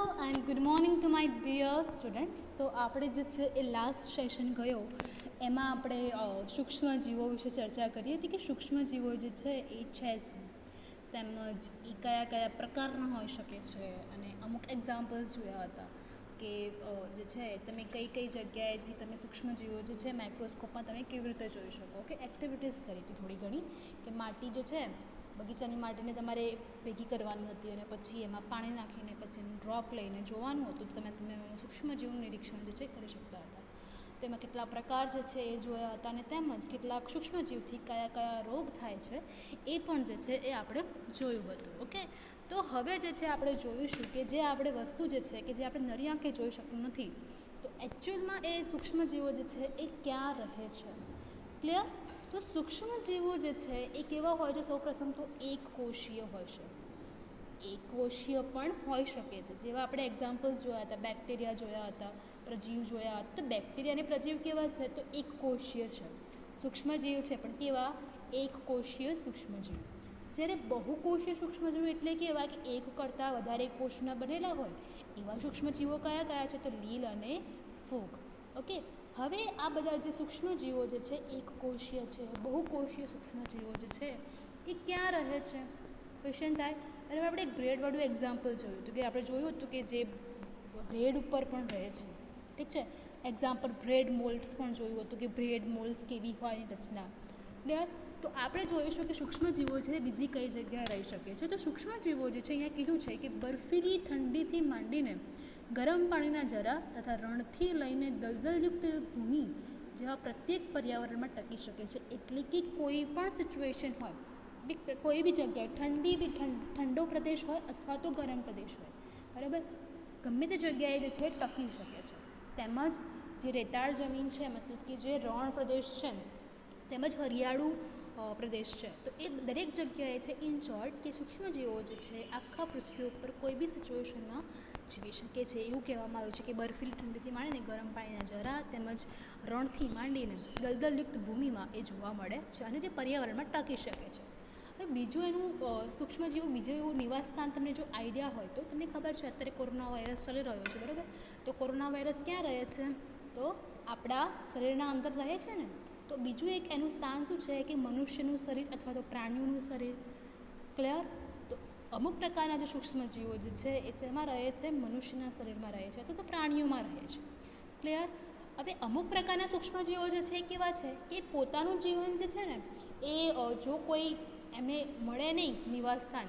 And good morning to my dear students. તો આપણે જે છે એ લાસ્ટ સેશન ગયો એમાં આપણે સૂક્ષ્મજીવો વિશે ચર્ચા કરી હતી કે સૂક્ષ્મજીવો જે છે એ છે શું, તેમજ એ કયા કયા પ્રકારના હોઈ શકે છે, અને અમુક એક્ઝામ્પલ્સ જોયા હતા કે જે છે તમે કઈ કઈ જગ્યાએથી તમે સૂક્ષ્મજીવો જે છે માઇક્રોસ્કોપમાં તમે કેવી રીતે જોઈ શકો. કે એક્ટિવિટીઝ કરી હતી થોડી ઘણી, કે માટી જે છે બગીચાની માટીને તમારે ભેગી કરવાની હતી અને પછી એમાં પાણી નાખીને પછી એનું ડ્રોપ લઈને જોવાનું હતું. તમે સૂક્ષ્મજીવનું નિરીક્ષણ જે છે કરી શકતા હતા. તો એમાં કેટલા પ્રકાર જે છે એ જોયા હતા, અને તેમજ કેટલાક સૂક્ષ્મજીવથી કયા કયા રોગ થાય છે એ પણ જે છે એ આપણે જોયું હતું. ઓકે, તો હવે જે છે આપણે જોઈશું કે જે આપણે વસ્તુ જે છે કે જે આપણે નરી આંખે જોઈ શકતું નથી, તો એકચ્યુઅલમાં એ સૂક્ષ્મજીવો જે છે એ ક્યાં રહે છે. ક્લિયર? તો સૂક્ષ્મજીવો જે છે એ કેવા હોય છે? સૌપ્રથમ તો એક કોષીય હોય છે. એક કોષીય પણ હોઈ શકે છે. જેવા આપણે એક્ઝામ્પલ્સ જોયા હતા, બેક્ટેરિયા જોયા હતા, પ્રજીવ જોયા હતા. તો બેક્ટેરિયા અને પ્રજીવ કેવા છે? તો એક કોષીય છે. સૂક્ષ્મજીવ છે પણ કેવા? એક કોષીય સૂક્ષ્મજીવ. જ્યારે બહુકોષીય સૂક્ષ્મજીવ એટલે કેવા? કે એક કરતાં વધારે કોષના બનેલા હોય એવા સૂક્ષ્મજીવો કયા કયા છે? તો લીલ અને ફૂગ. ઓકે, હવે આ બધા જે સૂક્ષ્મજીવો જે છે એક કોષીય છે, બહુકોષીય સૂક્ષ્મજીવો જે છે એ ક્યાં રહે છે? ક્વેશ્ચન થાય. અને આપણે એક બ્રેડવાળું એક્ઝામ્પલ જોયું હતું, કે આપણે જોયું હતું કે જે બ્રેડ ઉપર પણ રહે છે. ઠીક છે, એક્ઝામ્પલ બ્રેડ મોલ્ડ્સ પણ જોયું હતું કે બ્રેડ મોલ્ડ્સ કેવી હોય એની રચના. ક્લિયર? તો આપણે જોઈશું કે સૂક્ષ્મજીવો છે બીજી કઈ જગ્યાએ રહી શકે છે. તો સૂક્ષ્મજીવો જે છે અહીંયા કીધું છે કે બર્ફીલી ઠંડીથી માંડીને ગરમ પાણીના ઝરા તથા રણથી લઈને દલદલયુક્ત ભૂમિ જેવા પ્રત્યેક પર્યાવરણમાં ટકી શકે છે. એટલે કે કોઈ પણ સિચ્યુએશન હોય, કોઈ બી જગ્યાએ ઠંડો પ્રદેશ હોય અથવા તો ગરમ પ્રદેશ હોય, બરાબર, ગમે તે જગ્યાએ જે છે ટકી શકે છે. તેમજ જે રેતાળ જમીન છે, મતલબ કે જે રણ પ્રદેશ છે, તેમજ હરિયાળું પ્રદેશ છે, તો એ દરેક જગ્યાએ છે ઇન શોર્ટ કે સૂક્ષ્મજીવો જે છે આખા પૃથ્વી ઉપર કોઈ બી સિચ્યુએશનમાં જીવી શકે છે. એવું કહેવામાં આવ્યું છે કે બર્ફીલી ઠંડીથી માંડીને ગરમ પાણીના ઝરા તેમજ રણથી માંડીને દલદલયુક્ત ભૂમિમાં એ જોવા મળે છે અને જે પર્યાવરણમાં ટકી શકે છે. હવે બીજું એનું સૂક્ષ્મજીવો બીજું એવું નિવાસસ્થાન તમને જો આઈડિયા હોય તો તમને ખબર છે અત્યારે કોરોના વાયરસ ચાલી રહ્યો છે, બરાબર. તો કોરોના વાયરસ ક્યાં રહે છે? તો આપણા શરીરના અંદર રહે છે ને. તો બીજું એક એનું સ્થાન શું છે કે મનુષ્યનું શરીર અથવા તો પ્રાણીઓનું શરીર. ક્લિયર? તો અમુક પ્રકારના જે સૂક્ષ્મજીવો જે છે એ શેમાં રહે છે? મનુષ્યના શરીરમાં રહે છે અથવા તો પ્રાણીઓમાં રહે છે. ક્લિયર? હવે અમુક પ્રકારના સૂક્ષ્મજીવો જે છે એ કેવા છે કે પોતાનું જીવન જે છે ને એ જો કોઈ એમને મળે નહીં નિવાસસ્થાન,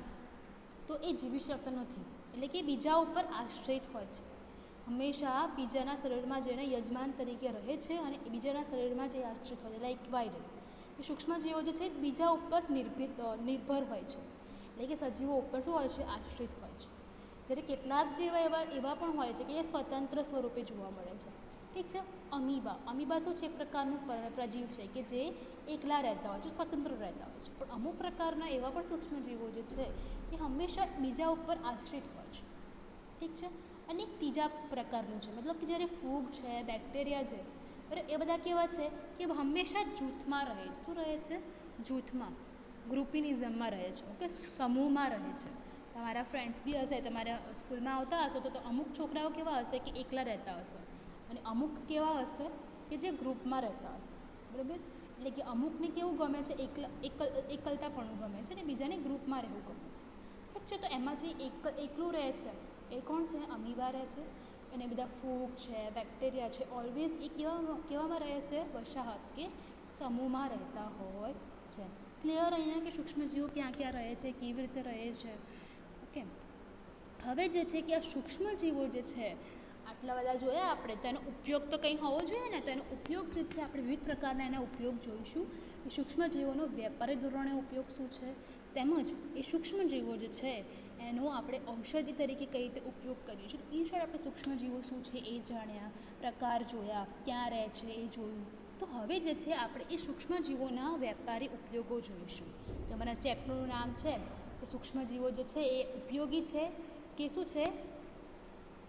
તો એ જીવી શકતા નથી. એટલે કે બીજા ઉપર આશ્રિત હોય છે. હંમેશા બીજાના શરીરમાં જઈને યજમાન તરીકે રહે છે અને બીજાના શરીરમાં જે આશ્રિત હોય છે, લાઈક વાયરસ. એ સૂક્ષ્મજીવો જે છે બીજા ઉપર નિર્ભર હોય છે. એટલે કે સજીવો ઉપર શું હોય છે? આશ્રિત હોય છે. જ્યારે કેટલાક જેવા એવા પણ હોય છે કે એ સ્વતંત્ર સ્વરૂપે જોવા મળે છે. ઠીક છે. અમીબા શું છે? એક પ્રકારનું પ્રજીવ છે કે જે એકલા રહેતા હોય છે, સ્વતંત્ર રહેતા હોય છે. પણ અમુક પ્રકારના એવા પણ સૂક્ષ્મજીવો જે છે એ હંમેશા બીજા ઉપર આશ્રિત હોય છે. ઠીક છે. અને એક ત્રીજા પ્રકારનું છે, મતલબ કે જ્યારે ફૂગ છે, બેક્ટેરિયા છે, બરાબર, એ બધા કેવા છે કે હંમેશા જૂથમાં રહે છે. શું રહે છે? જૂથમાં, ગ્રુપિનિઝમમાં રહે છે. ઓકે, સમૂહમાં રહે છે. તમારા ફ્રેન્ડ્સ બી હશે, તમારા સ્કૂલમાં આવતા હશો તો અમુક છોકરાઓ કેવા હશે કે એકલા રહેતા હશે, અને અમુક કેવા હશે કે જે ગ્રુપમાં રહેતા હશે, બરાબર. એટલે કે અમુકને કેવું ગમે છે? એકલતાપણું ગમે છે, અને બીજાને ગ્રુપમાં રહેવું ગમે છે. ઠીક છે. તો એમાં જે એકલું રહે છે એ કોણ છે? અમીબા રહે છે. અને બધા ફૂગ છે, બેક્ટેરિયા છે, ઓલવેઝ એ કેવામાં રહે છે? વસાહત કે સમૂહમાં રહેતા હોય છે. ક્લિયર? અહીંયા કે સૂક્ષ્મજીવો ક્યાં ક્યાં રહે છે, કેવી રીતે રહે છે. ઓકે, હવે જે છે કે આ સૂક્ષ્મજીવો જે છે આટલા બધા જોયા આપણે, તો એનો ઉપયોગ તો કંઈ હોવો જોઈએ ને. તો એનો ઉપયોગ જે છે આપણે વિવિધ પ્રકારના એના ઉપયોગ જોઈશું. એ સૂક્ષ્મજીવોનો વેપારી ધોરણે ઉપયોગ શું છે, તેમજ એ સૂક્ષ્મજીવો જે છે એનો આપણે ઔષધિ તરીકે કઈ રીતે ઉપયોગ કરીશું. તો ઇન શોર્ટ આપણે સૂક્ષ્મજીવો શું છે એ જાણ્યા, પ્રકાર જોયા, ક્યાં રહે છે એ જોયું. તો હવે જે છે આપણે એ સૂક્ષ્મજીવોના વેપારી ઉપયોગો જોઈશું. તમારા ચેપ્ટરનું નામ છે કે સૂક્ષ્મજીવો જે છે એ ઉપયોગી છે કે શું છે?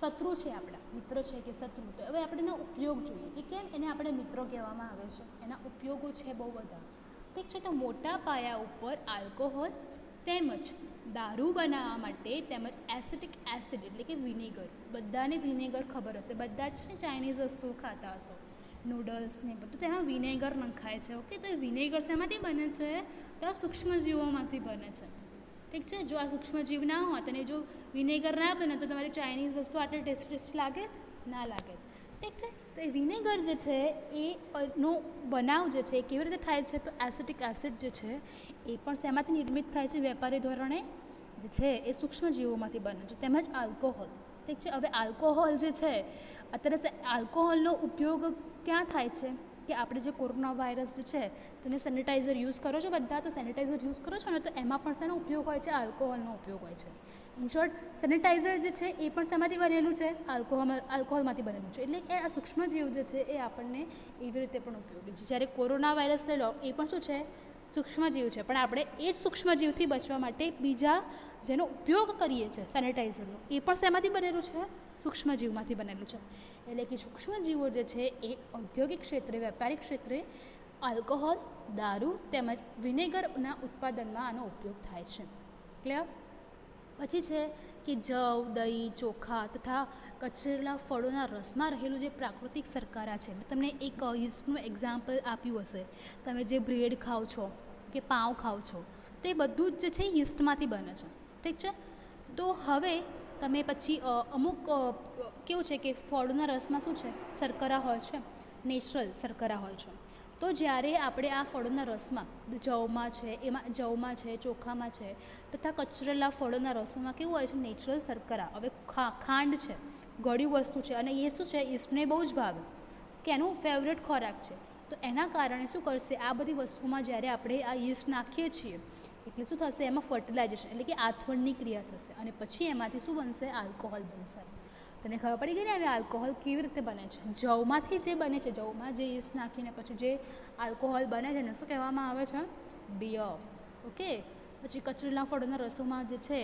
શત્રુ છે, આપણા મિત્ર છે કે શત્રુ. તો હવે આપણે એના ઉપયોગ જોઈએ કે કેમ એને આપણે મિત્રો કહેવામાં આવે છે. એના ઉપયોગો છે બહુ બધા. ઠીક છે. તો મોટા પાયા ઉપર આલ્કોહોલ, તેમજ દારૂ બનાવવા માટે તેમજ એસિટિક એસિડ એટલે કે વિનેગર, બધાને વિનેગર ખબર હશે, બધા જ ને ચાઇનીઝ વસ્તુઓ ખાતા હશો, નૂડલ્સ ને બધું, તેમાં વિનેગર નખાય છે. ઓકે, તો એ વિનેગર શેમાંથી બને છે? તો આ સૂક્ષ્મજીવોમાંથી બને છે. ઠીક છે. જો આ સૂક્ષ્મજીવ ના હોત અને જો વિનેગર ના બને તો તમારી ચાઇનીઝ વસ્તુ આટલી ટેસ્ટી લાગે? ના લાગે. ઠીક છે. તો એ વિનેગર જે છે એનો બનાવ જે છે એ કેવી રીતે થાય છે? તો એસિટિક એસિડ જે છે એ પણ શેમાંથી નિર્મિત થાય છે? વેપારી ધોરણે જે છે એ સૂક્ષ્મજીવોમાંથી બને છે. તેમજ આલ્કોહોલ. ઠીક છે. હવે આલ્કોહોલ જે છે, અત્યારે આલ્કોહોલનો ઉપયોગ ક્યાં થાય છે? કે આપણે જે કોરોના વાયરસ જે છે તમે સેનિટાઈઝર યુઝ કરો છો બધા, તો સેનિટાઈઝર યુઝ કરો છો ને, તો એમાં પણ શેનો ઉપયોગ હોય છે? આલ્કોહોલનો ઉપયોગ હોય છે. ઇન શોર્ટ, સેનિટાઈઝર જે છે એ પણ શેમાંથી બનેલું છે? આલ્કોહોલમાંથી બનેલું છે. એટલે કે આ સૂક્ષ્મજીવ જે છે એ આપણને એવી રીતે પણ ઉપયોગી છે. જ્યારે કોરોના વાયરસ લઈ લો, એ પણ શું છે? સૂક્ષ્મજીવ છે. પણ આપણે એ જ સૂક્ષ્મજીવથી બચવા માટે બીજા જેનો ઉપયોગ કરીએ છીએ સેનિટાઈઝરનો, એ પણ શેમાંથી બનેલું છે? સૂક્ષ્મજીવમાંથી બનેલું છે. એટલે કે સૂક્ષ્મજીવો જે છે એ ઔદ્યોગિક ક્ષેત્રે, વ્યાપારિક ક્ષેત્રે આલ્કોહોલ, દારૂ તેમજ વિનેગરના ઉત્પાદનમાં આનો ઉપયોગ થાય છે. ક્લિયર? પછી છે કે જવ, દહીં, ચોખા તથા કચરેલા ફળોના રસમાં રહેલું જે પ્રાકૃતિક શર્કરા છે. તમને એક યીસ્ટનું એક્ઝામ્પલ આપ્યું હશે. તમે જે બ્રેડ ખાઓ છો કે પાઉં ખાઓ છો, તો એ બધું જ જે છે યીસ્ટમાંથી બને છે. ઠીક છે. તો હવે તમે પછી અમુક કેવું છે કે ફળોના રસમાં શું છે? શર્કરા હોય છે, નેચરલ શર્કરા હોય છે. તો જ્યારે આપણે આ ફળોના રસમાં જવમાં છે, ચોખામાં છે તથા કચરેલા ફળોના રસોમાં કેવું હોય છે? નેચરલ શર્કરા. હવે ખાંડ છે, ગળ્યું વસ્તુ છે, અને એ શું છે? યીસ્ટને બહુ જ ભાવે, કે એનું ફેવરેટ ખોરાક છે. તો એના કારણે શું કરશે? આ બધી વસ્તુમાં જ્યારે આપણે આ યીસ્ટ નાખીએ છીએ એટલે શું થશે? એમાં ફર્ટિલાઇઝેશન એટલે કે આથવણની ક્રિયા થશે અને પછી એમાંથી શું બનશે? આલ્કોહોલ બનશે. તને ખબર પડી ગઈ ને હવે આલ્કોહોલ કેવી રીતે બને છે? જવમાંથી જે બને છે, જવમાં જે યીસ્ટ નાખીને પછી જે આલ્કોહોલ બને છે એને શું કહેવામાં આવે છે? બિયર. ઓકે. પછી કચરેલા ફળોના રસોમાં જે છે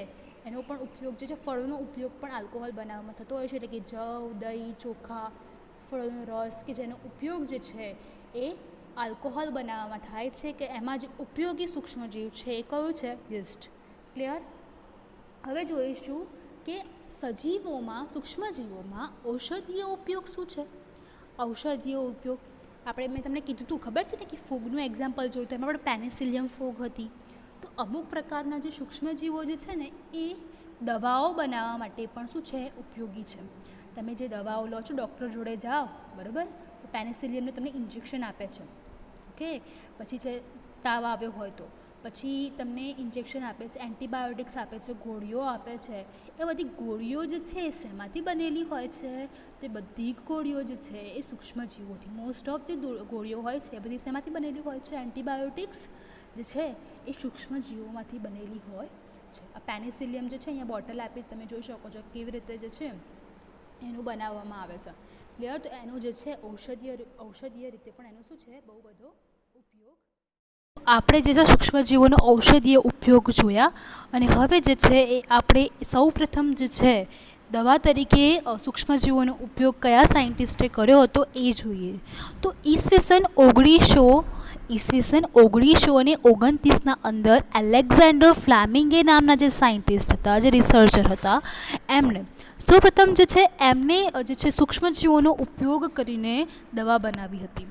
એનો પણ ઉપયોગ જે છે, ફળોનો ઉપયોગ પણ આલ્કોહોલ બનાવવામાં થતો હોય છે. એટલે કે જવ, દહીં, ચોખા, ફળોનો રસ કે જેનો ઉપયોગ જે છે એ આલ્કોહોલ બનાવવામાં થાય છે, કે એમાં જે ઉપયોગી સૂક્ષ્મજીવ છે એ કયું છે? યીસ્ટ. ક્લિયર? હવે જોઈશું કે સજીવોમાં, સૂક્ષ્મજીવોમાં ઔષધીય ઉપયોગ શું છે? ઔષધીય ઉપયોગ મેં તમને કીધું હતું, ખબર છે ને કે ફૂગનું એક્ઝામ્પલ જોયું તો એમાં પણ પેનિસિલિયમ ફૂગ હતી. તો અમુક પ્રકારના જે સૂક્ષ્મજીવો જે છે ને એ દવાઓ બનાવવા માટે પણ શું છે? ઉપયોગી છે. તમે જે દવાઓ લો છો, ડૉક્ટર જોડે જાઓ, બરાબર, તો પેનિસિલિયમનું તમને ઇન્જેક્શન આપે છે. ઓકે. પછી છે તાવ આવ્યો હોય તો પછી તમને ઇન્જેક્શન આપે છે, એન્ટીબાયોટિક્સ આપે છે, ગોળીઓ આપે છે. એ બધી ગોળીઓ જે છે એ શેમાંથી બનેલી હોય છે? તે બધી ગોળીઓ જે છે એ સૂક્ષ્મજીવોથી, મોસ્ટ ઓફ જે ગોળીઓ હોય છે એ બધી શેમાંથી બનેલી હોય છે? એન્ટીબાયોટિક્સ જે છે એ સૂક્ષ્મજીવોમાંથી બનેલી હોય છે. આ પેનિસિલિયમ જે છે અહીંયા બોટલ આપી તમે જોઈ શકો છો કેવી રીતે જે છે એનું બનાવવામાં આવે છે. ક્લિયર? તો એનું જે છે ઔષધીય રીતે પણ એનો શું છે? બહુ બધો ઉપયોગ. આપણે જે છે સૂક્ષ્મજીવોનો ઔષધીય ઉપયોગ જોયા, અને હવે જે છે એ આપણે સૌપ્રથમ જે છે દવા તરીકે સૂક્ષ્મજીવોનો ઉપયોગ કયા સાયન્ટિસ્ટે કર્યો હતો એ જોઈએ. તો ઈસવીસન 1929ના અંદર એલેક્ઝાન્ડર ફ્લેમિંગે નામના જે સાયન્ટિસ્ટ હતા, જે રિસર્ચર હતા, એમણે સૌપ્રથમ જે છે સૂક્ષ્મજીવોનો ઉપયોગ કરીને દવા બનાવી હતી.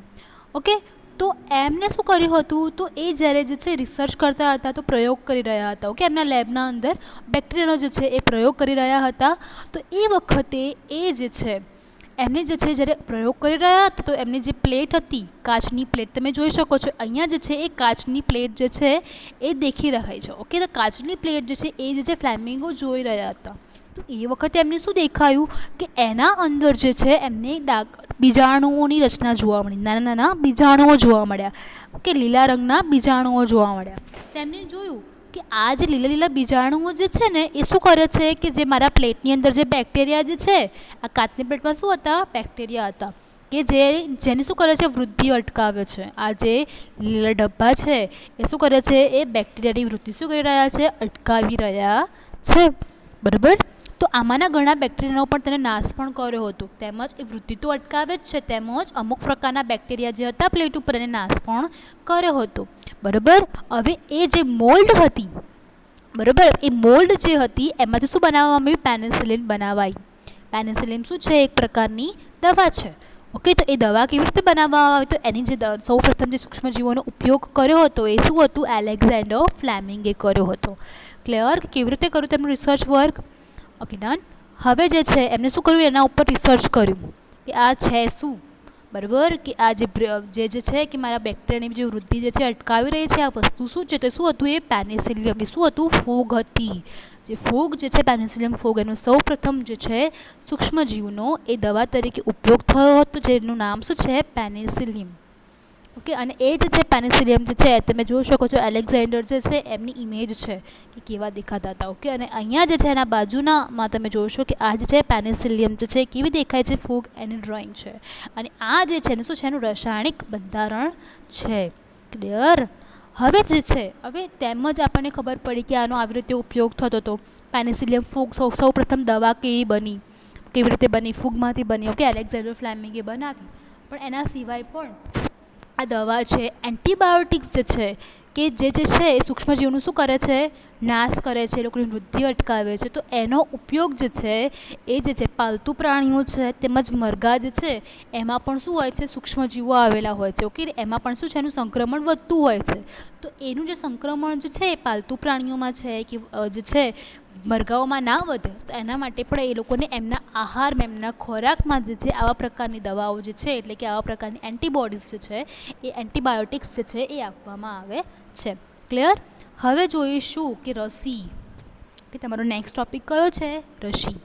ઓકે. તો એમને શું કર્યું હતું? તો એ જ્યારે જે છે રિસર્ચ કરતા હતા, તો પ્રયોગ કરી રહ્યા હતા. ઓકે. એમના લેબના અંદર બેક્ટેરિયાનો જે છે એ પ્રયોગ કરી રહ્યા હતા. તો એ વખતે એ જે છે એમને જે છે જ્યારે પ્રયોગ કરી રહ્યા હતા, તો એમની જે પ્લેટ હતી, કાચની પ્લેટ, તમે જોઈ શકો છો અહીંયા જે છે એ કાચની પ્લેટ જે છે એ દેખી રહી છે. ઓકે. તો કાચની પ્લેટ જે છે એ જે છે ફ્લેમિંગો જોઈ રહ્યા હતા. તો એ વખતે એમને શું દેખાયું? કે એના અંદર જે છે એમને બીજાણુઓની રચના જોવા મળી, નાના નાના બીજાણુઓ જોવા મળ્યા. કે લીલા રંગના બીજાણુઓ જોવા મળ્યા. તેમને જોયું કે આ જે લીલા લીલા બીજાણુઓ જે છે ને એ શું કરે છે? કે જે મારા પ્લેટની અંદર જે બેક્ટેરિયા જે છે, આ કાચની પ્લેટમાં શું હતા? બેક્ટેરિયા હતા, કે જેની શું કરે છે? વૃદ્ધિ અટકાવે છે. આ જે લીલા ડબ્બા છે એ શું કરે છે? એ બેક્ટેરિયાની વૃદ્ધિ શું કરી રહ્યા છે? અટકાવી રહ્યા છે. બરાબર. તો આમાંના ઘણા બેક્ટેરિયાનો પણ તેને નાશ પણ કર્યો હતો. તેમજ એ વૃદ્ધિ તો અટકાવે જ છે, તેમજ અમુક પ્રકારના બેક્ટેરિયા જે હતા પ્લેટ ઉપર એને નાશ પણ કર્યો હતો. બરાબર. હવે એ જે મોલ્ડ હતી, બરાબર, એ મોલ્ડ જે હતી એમાંથી શું બનાવવામાં આવ્યું? પેનિસિલિન બનાવાઈ. પેનિસિલિન શું છે? એક પ્રકારની દવા છે. ઓકે, તો એ દવા કેવી રીતે બનાવવામાં આવી? તો એની જે સૌ પ્રથમ જે સૂક્ષ્મજીવોનો ઉપયોગ કર્યો હતો એ શું હતું? એલેક્ઝાન્ડર ફ્લેમિંગે કર્યો હતો. ક્લિયર? કેવી રીતે કર્યું તેમનું રિસર્ચ વર્ક? Okay, done. હવે જે છે એમને શું કર્યું? એના ઉપર રિસર્ચ કર્યું કે આ છે શું, બરાબર, કે આ જે છે કે મારા બેક્ટેરિયાની જે વૃદ્ધિ જે છે અટકાવી રહી છે, આ વસ્તુ શું છે? તો શું હતું? એ પેનિસિલિયમ. એ શું હતું? ફૂગ હતી. જે ફૂગ જે છે પેનિસિલિયમ ફૂગ, એનો સૌ પ્રથમ જે છે સૂક્ષ્મજીવનો એ દવા તરીકે ઉપયોગ થયો હતો, જેનું નામ શું છે? પેનિસિલિયમ. ઓકે, અને એ જે છે પેનિસિલિયમ જે છે તમે જોઈ શકો છો એલેક્ઝાન્ડર જે છે એમની ઇમેજ છે કે કેવા દેખાતા હતા. ઓકે, અને અહીંયા જે છે એના બાજુનામાં તમે જોશો કે આ જે છે પેનિસિલિયમ જે છે કેવી દેખાય છે? ફૂગ, એની ડ્રોઈંગ છે. અને આ જે છે ને શું છે? એનું રાસાયણિક બંધારણ છે. ક્લિયર? હવે જે છે હવે તેમ જ આપણને ખબર પડી કે આનો આવી રીતે ઉપયોગ થતો હતો. પેનિસિલિયમ ફૂગ સૌ પ્રથમ દવા કેવી રીતે બની? ફૂગમાંથી બની. ઓકે, એલેક્ઝાન્ડર ફ્લેમિંગે બનાવી. પણ એના સિવાય પણ આ દવા છે એન્ટીબાયોટિક્સ જે છે કે જે છે એ સૂક્ષ્મજીવનું શું કરે છે? નાશ કરે છે, એ લોકોની વૃદ્ધિ અટકાવે છે. તો એનો ઉપયોગ જે છે એ જે છે પાલતુ પ્રાણીઓ છે તેમજ મરઘા જે છે એમાં પણ શું હોય છે? સૂક્ષ્મજીવો આવેલા હોય છે. ઓકે, એમાં પણ શું છે? એનું સંક્રમણ વધતું હોય છે. તો એનું જે સંક્રમણ જે છે એ પાલતુ પ્રાણીઓમાં છે કે જે છે મરઘાઓમાં ના વધે, તો એના માટે પણ એ લોકોને એમના આહારમાં, એમના ખોરાકમાં જે છે આવા પ્રકારની દવાઓ જે છે, એટલે કે આવા પ્રકારની એન્ટીબોડીઝ જે છે એ એન્ટીબાયોટિક્સ જે છે એ આપવામાં આવે છે. ક્લિયર? હવે જોઈશું કે રસી. કે તમારો નેક્સ્ટ ટોપિક કયો છે? રસી.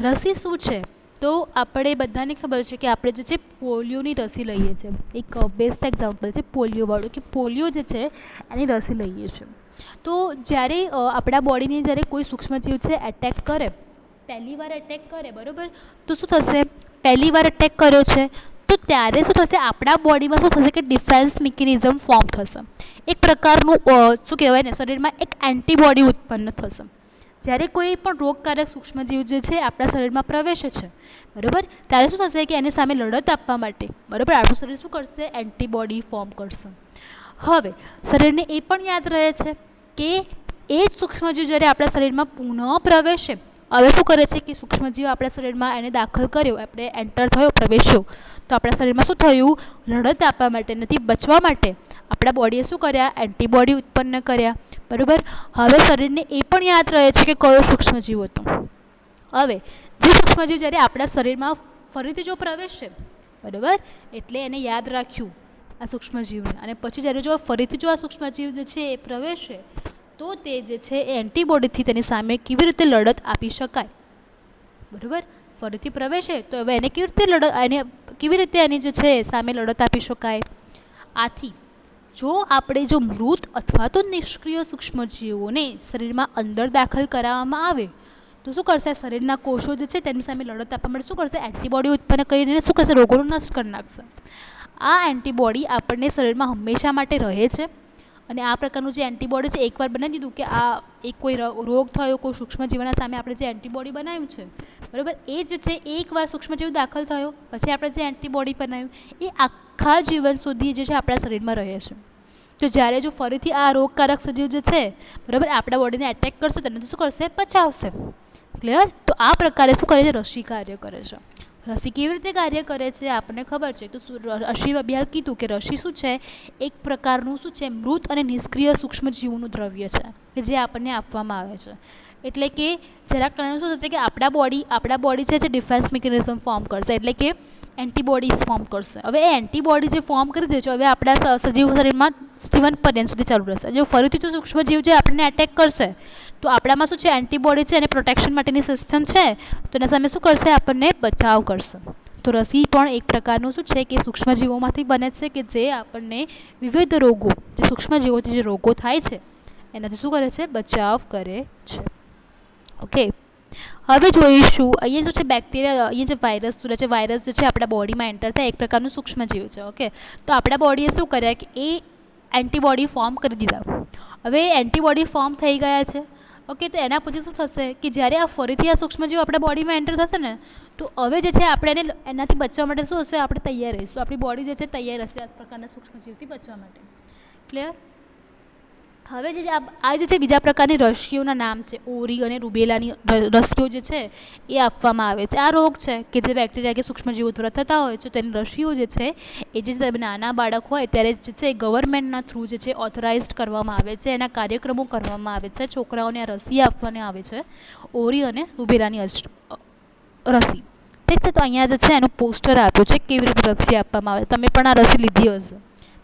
રસી શું છે? તો આપણે બધાને ખબર છે કે આપણે જે છે પોલિયોની રસી લઈએ છીએ. એક બેસ્ટ એક્ઝામ્પલ છે પોલિયોવાળું, કે પોલિયો જે છે એની રસી લઈએ છીએ. તો જ્યારે આપણા બોડીને જ્યારે કોઈ સૂક્ષ્મજીવ છે એટેક કરે, પહેલી વાર એટેક કરે, બરાબર, તો શું થશે? પહેલી વાર એટેક કર્યો છે તો ત્યારે શું થશે? આપણા બોડીમાં શું થશે? કે ડિફેન્સ મિકેનિઝમ ફોર્મ થશે. એક પ્રકારનું શું કહેવાય ને, શરીરમાં એક એન્ટીબોડી ઉત્પન્ન થશે. જ્યારે કોઈ પણ રોગકારક સૂક્ષ્મજીવ જે છે આપણા શરીરમાં પ્રવેશે છે, બરાબર, ત્યારે શું થશે? કે એની સામે લડત આપવા માટે, બરાબર, આપણું શરીર શું કરશે? એન્ટીબોડી ફોર્મ કરશે. હવે શરીરને એ પણ યાદ રહે છે કે એ જ સૂક્ષ્મજીવ જ્યારે આપણા શરીરમાં પુનઃ પ્રવેશે, હવે શું કરે છે કે સૂક્ષ્મજીવ આપણા શરીરમાં એને દાખલ કર્યો, આપણે એન્ટર થયો, પ્રવેશ્યો, તો આપણા શરીરમાં શું થયું? લડત આપવા માટે, નથી બચવા માટે આપણા બોડીએ શું કર્યા? એન્ટીબોડી ઉત્પન્ન કર્યા. બરાબર, હવે શરીરને એ પણ યાદ રહે છે કે કયો સૂક્ષ્મજીવ હતો. હવે જે સૂક્ષ્મજીવ જ્યારે આપણા શરીરમાં ફરીથી જો પ્રવેશે, બરાબર, એટલે એને યાદ રાખ્યું આ સૂક્ષ્મજીવને, અને પછી જ્યારે જો ફરીથી જો આ સૂક્ષ્મજીવ જે છે એ પ્રવેશે, તો તે જે છે એ એન્ટીબોડીથી તેની સામે કેવી રીતે લડત આપી શકાય? બરાબર, ફરીથી પ્રવેશે તો હવે એને કેવી રીતે એની જે છે સામે લડત આપી શકાય? આથી જો મૃત અથવા તો નિષ્ક્રિય સૂક્ષ્મજીવોને શરીરમાં અંદર દાખલ કરાવવામાં આવે તો શું કરશે? શરીરના કોષો જે છે તેની સામે લડત આપવા માટે શું કરશે? એન્ટીબોડી ઉત્પન્ન કરીને શું કરશે? રોગોનો નાશ કરી નાખશે. આ એન્ટીબોડી આપણને શરીરમાં હંમેશા માટે રહે છે. અને આ પ્રકારનું જે એન્ટીબોડી છે, એકવાર બનાવી દીધું કે આ એક કોઈ રોગ થયો, કોઈ સૂક્ષ્મજીવના સામે આપણે જે એન્ટીબોડી બનાવ્યું છે, બરાબર, એ જ છે એકવાર સૂક્ષ્મજીવ દાખલ થયો પછી આપણે જે એન્ટીબોડી બનાવ્યું એ આખા જીવન સુધી જે છે આપણા શરીરમાં રહે છે. તો જ્યારે જો ફરીથી આ રોગકારક સજીવ જે છે, બરાબર, આપણા બોડીને એટેક કરશે તો એને શું કરશે? પચાવશે. ક્લિયર? તો આ પ્રકારે શું કરે છે? રસી કાર્ય કરે છે. રસી કેવી રીતે કાર્ય કરે છે આપણને ખબર છે. તો રસી અભ્યાસ કીધું કે રસી શું છે? એક પ્રકારનું શું છે? મૃત અને નિષ્ક્રિય સૂક્ષ્મજીવનું દ્રવ્ય છે કે જે આપણને આપવામાં આવે છે. એટલે કે જેના કારણે શું થશે? કે આપણા બોડી છે જે ડિફેન્સ મિકેનિઝમ ફોર્મ કરશે, એટલે કે એન્ટીબોડીઝ ફોર્મ કરશે. હવે એ એન્ટીબોડી જે ફોર્મ કરી દે છે, હવે આપણા સજીવ શરીરમાં જીવન પર્યંત સુધી ચાલુ રહેશે. જો ફરીથી તો સૂક્ષ્મજીવ જે આપણને એટેક કરશે તો આપણામાં શું છે? એન્ટીબોડી છે અને પ્રોટેક્શન માટેની સિસ્ટમ છે, તો એના સામે શું કરશે? આપણને બચાવ કરશે. તો રસી પણ એક પ્રકારનું શું છે? કે સૂક્ષ્મજીવોમાંથી બને છે કે જે આપણને વિવિધ રોગો, જે સૂક્ષ્મજીવોથી જે રોગો થાય છે એનાથી શું કરે છે? બચાવ કરે છે. ઓકે, હવે જોઈશું અહીંયા શું છે? બેક્ટેરિયા, અહીંયા જે વાયરસ છે, વાયરસ જે છે આપણા બોડીમાં એન્ટર થાય, એક પ્રકારનું સૂક્ષ્મજીવ છે. ઓકે, તો આપણા બોડીએ શું કર્યા કે એ એન્ટીબોડી ફોર્મ કરી દીધા. હવે એન્ટીબોડી ફોર્મ થઈ ગયા છે. ઓકે, તો એના પછી શું થશે? કે જ્યારે આ ફરીથી આ સૂક્ષ્મજીવ આપણા બોડીમાં એન્ટર થશે ને, તો હવે જે છે આપણે એનાથી બચવા માટે શું હશે? આપણે તૈયાર રહીશું. આપણી બોડી જે છે તૈયાર હશે આ પ્રકારના સૂક્ષ્મજીવથી બચવા માટે. ક્લિયર? હવે આ જે છે બીજા પ્રકારની રસીઓના નામ છે. ઓરી અને રૂબેલાની રસીઓ જે છે એ આપવામાં આવે છે. આ રોગ છે કે જે બેક્ટેરિયા કે સૂક્ષ્મજીવો દ્વારા થતા હોય છે. તો એની રસીઓ જે છે એ જે નાના બાળક હોય ત્યારે જે છે ગવર્મેન્ટના થ્રુ જે છે ઓથોરાઇઝડ કરવામાં આવે છે. એના કાર્યક્રમો કરવામાં આવે છે. છોકરાઓને આ રસી આપવામાં આવે છે, ઓરી અને રૂબેલાની રસી. ઠીક છે. તો અહીંયા જે છે એનું પોસ્ટર આપ્યું છે કેવી રીતે રસી આપવામાં આવે. તમે પણ આ રસી લીધી હશે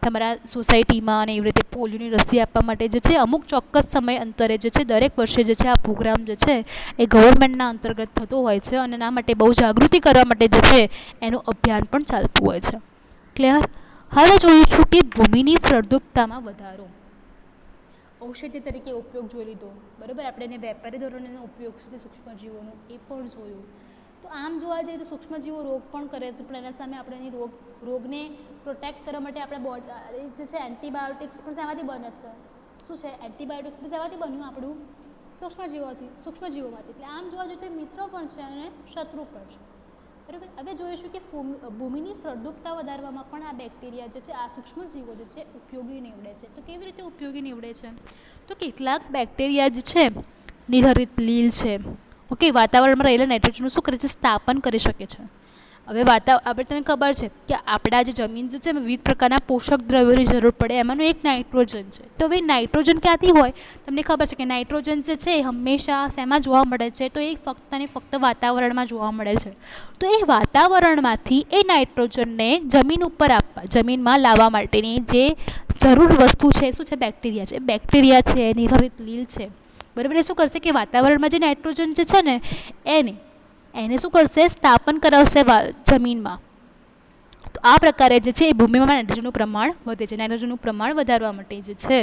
તમારા સોસાયટીમાં, અને એવી રીતે પોલિયોની રસી આપવા માટે જે છે અમુક ચોક્કસ સમય અંતરે જે છે દરેક વર્ષે જે છે આ પ્રોગ્રામ જે છે એ ગવર્મેન્ટના અંતર્ગત થતો હોય છે, અને એના માટે બહુ જાગૃતિ કરવા માટે જે છે એનું અભિયાન પણ ચાલતું હોય છે. ક્લિયર? હવે જોઈશું કે ભૂમિની ફળદ્રુપતામાં વધારો. ઔષધિ તરીકે ઉપયોગ જોઈ લીધો, બરાબર. આપણે એને વેપારી ધોરણેનો ઉપયોગ છે સૂક્ષ્મજીવોનો એ પણ જોયું. તો આમ જોવા જઈએ તો સૂક્ષ્મજીવો રોગ પણ કરે છે, પણ એના સામે આપણે એની રોગને પ્રોટેક્ટ કરવા માટે આપણે બોડી જે છે એન્ટીબાયોટિક્સ પણ શેમાંથી બને છે? શું છે? એન્ટીબાયોટિક્સ પણ શેમાંથી બન્યું આપણું? સૂક્ષ્મજીવોમાંથી. એટલે આમ જોવા જઈએ તો મિત્રો પણ છે અને શત્રુ પણ છે, બરાબર. હવે જોઈશું કે ભૂમિની ફળદ્રુપતા વધારવામાં પણ આ બેક્ટેરિયા જે છે, આ સૂક્ષ્મજીવો જે છે ઉપયોગી નીવડે છે. તો કેવી રીતે ઉપયોગી નીવડે છે? તો કેટલાક બેક્ટેરિયા જે છે નિર્હરિત લીલ છે, ઓકે, વાતાવરણમાં રહેલા નાઇટ્રોજનનું શું કરે છે? સ્થાપન કરી શકે છે. હવે આપણે તમને ખબર છે કે આપણા જે જમીન જે છે વિવિધ પ્રકારના પોષક દ્રવ્યોની જરૂર પડે, એમાંનું એક નાઇટ્રોજન છે. તો હવે નાઇટ્રોજન ક્યાંથી હોય? તમને ખબર છે કે નાઇટ્રોજન જે છે એ હંમેશા શેમાં જોવા મળે છે? તો એ ફક્ત ને ફક્ત વાતાવરણમાં જોવા મળે છે. તો એ વાતાવરણમાંથી એ નાઇટ્રોજનને જમીન ઉપર જમીનમાં લાવવા માટેની જે જરૂર વસ્તુ છે શું છે? બેક્ટેરિયા છે. બેક્ટેરિયા છે, નિર્હરિત લીલ છે, બરાબર. એ શું કરશે કે વાતાવરણમાં જે નાઇટ્રોજન જે છે ને એને શું કરશે? સ્થાપન કરાવશે જમીનમાં. તો આ પ્રકારે જે છે એ ભૂમિમાં નાઇટ્રોજનનું પ્રમાણ વધે છે. નાઇટ્રોજનનું પ્રમાણ વધારવા માટે જે છે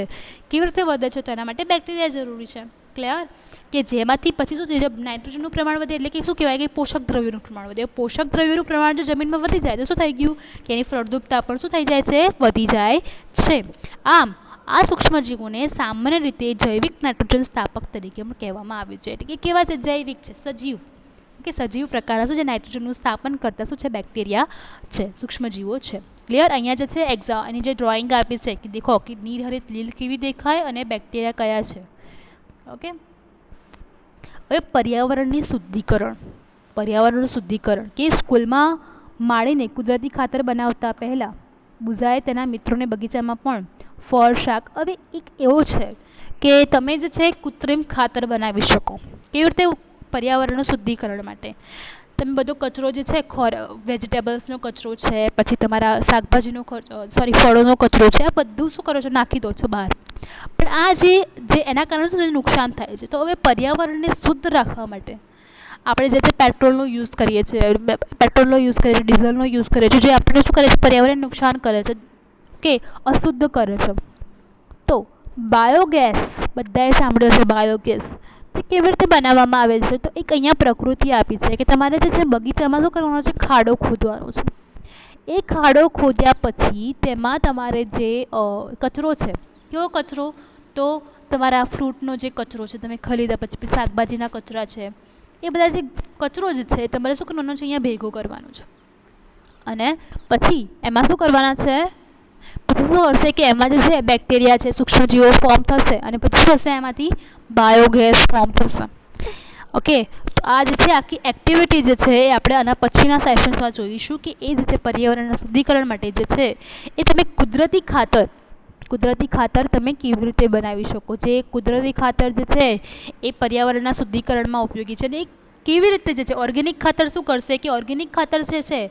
કેવી રીતે વધે છે? તો એના માટે બેક્ટેરિયા જરૂરી છે. ક્લિયર? કે જેમાંથી પછી શું છે? નાઇટ્રોજનનું પ્રમાણ વધે એટલે કે શું કહેવાય કે પોષક દ્રવ્યોનું પ્રમાણ વધે. પોષક દ્રવ્યોનું પ્રમાણ જો જમીનમાં વધી જાય તો શું થઈ ગયું કે એની ફળદ્રુપતા પણ શું થઈ જાય છે? વધી જાય છે. આમ આ સૂક્ષ્મજીવોને સામાન્ય રીતે જૈવિક નાઇટ્રોજન સ્થાપક તરીકે પણ કહેવામાં આવે છે. એટલે કે કેવા છે? જૈવિક છે, સજીવ. કે સજીવ પ્રકાર શું છે? નાઇટ્રોજનનું સ્થાપન કરતા શું છે? બેક્ટેરિયા છે, સૂક્ષ્મજીવો છે. ક્લિયર? અહીંયા જે છે એની જે ડ્રોઈંગ આપી છે કે દેખો કે નિર્હરિત લીલ કેવી દેખાય અને બેક્ટેરિયા કયા છે. ઓકે. હવે પર્યાવરણનું શુદ્ધિકરણ કે સ્કૂલમાં માળીને કુદરતી ખાતર બનાવતા પહેલાં બુઝાએ તેના મિત્રોને બગીચામાં પણ ફળ, શાક. હવે એક એવો છે કે તમે જે છે કૃત્રિમ ખાતર બનાવી શકો. કેવી રીતે? પર્યાવરણનું શુદ્ધિકરણ માટે તમે બધો કચરો જે છે વેજીટેબલ્સનો કચરો છે, પછી તમારા શાકભાજીનો ફળોનો કચરો છે, આ બધું શું કરો છો? નાખી દો છો બહાર. પણ આ જે એના કારણે શું નુકસાન થાય છે? તો હવે પર્યાવરણને શુદ્ધ રાખવા માટે આપણે જે પેટ્રોલનો યુઝ કરીએ છીએ, ડીઝલનો યુઝ કરીએ છીએ, જે આપણે શું કરે છે? પર્યાવરણને નુકસાન કરે છે, કે અશુદ્ધ કરે છે. તો બાયોગેસ, બધાએ સાંભળ્યો છે બાયોગેસ. તો કેવી રીતે બનાવવામાં આવે છે? તો એક અહીંયા પ્રકૃતિ આપી છે કે તમારે જે છે બગીચામાં શું કરવાનો છે? ખાડો ખોદવાનો છે. એ ખાડો ખોદ્યા પછી તેમાં તમારે જે કચરો છે, કેવો કચરો? તો તમારા ફ્રૂટનો જે કચરો છે, તમે ખરીદ્યા પછી શાકભાજીના કચરા છે, એ બધા જે કચરો જે છે તમારે શું કરવાનો છે? અહીંયા ભેગો કરવાનો છે. અને પછી એમાં શું કરવાના છે? પછી શું કરશે કે એમાં જે છે બેક્ટેરિયા છે, સૂક્ષ્મજીવો ફોર્મ થશે, અને પછી થશે એમાંથી બાયોગેસ ફોર્મ થશે. ઓકે. તો આ જે છે આખી એક્ટિવિટી જે છે એ આપણે આના પછીના સેશન્સમાં જોઈશું કે એ જે છે પર્યાવરણના શુદ્ધિકરણ માટે જે છે એ તમે કુદરતી ખાતર તમે કેવી રીતે બનાવી શકો. જે કુદરતી ખાતર જે છે એ પર્યાવરણના શુદ્ધિકરણમાં ઉપયોગી છે. અને એ કેવી રીતે જે છે ઓર્ગેનિક ખાતર શું કરશે કે ઓર્ગેનિક ખાતર જે છે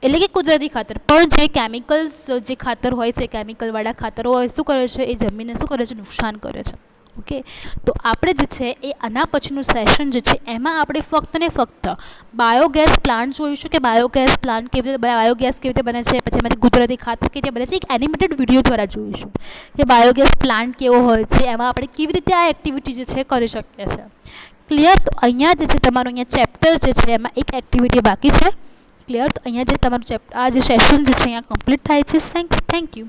એટલે કે કુદરતી ખાતર, પણ જે કેમિકલ્સ જે ખાતર હોય છે, કેમિકલવાળા ખાતરો હોય, શું કરે છે? એ જમીનને શું કરે છે? નુકસાન કરે છે. ઓકે. તો આપણે જે છે એ આના પછીનું સેશન જે છે એમાં આપણે ફક્ત ને ફક્ત બાયોગેસ પ્લાન્ટ જોઈશું કે બાયોગેસ કેવી રીતે બને છે, પછી એમાંથી કુદરતી ખાતર કેવી રીતે બને છે. એક એનિમેટેડ વિડીયો દ્વારા જોઈશું કે બાયોગેસ પ્લાન્ટ કેવો હોય છે, એમાં આપણે કેવી રીતે આ એક્ટિવિટી જે છે કરી શકીએ છીએ. ક્લિયર? તો અહીંયા જે છે તમારું અહીંયા ચેપ્ટર જે છે એમાં એક એક્ટિવિટી બાકી છે. ક્લિયર? તો અહીંયા જે તમારું આ જે સેશન જે છે અહીંયા કમ્પ્લીટ થાય છે. Thank you.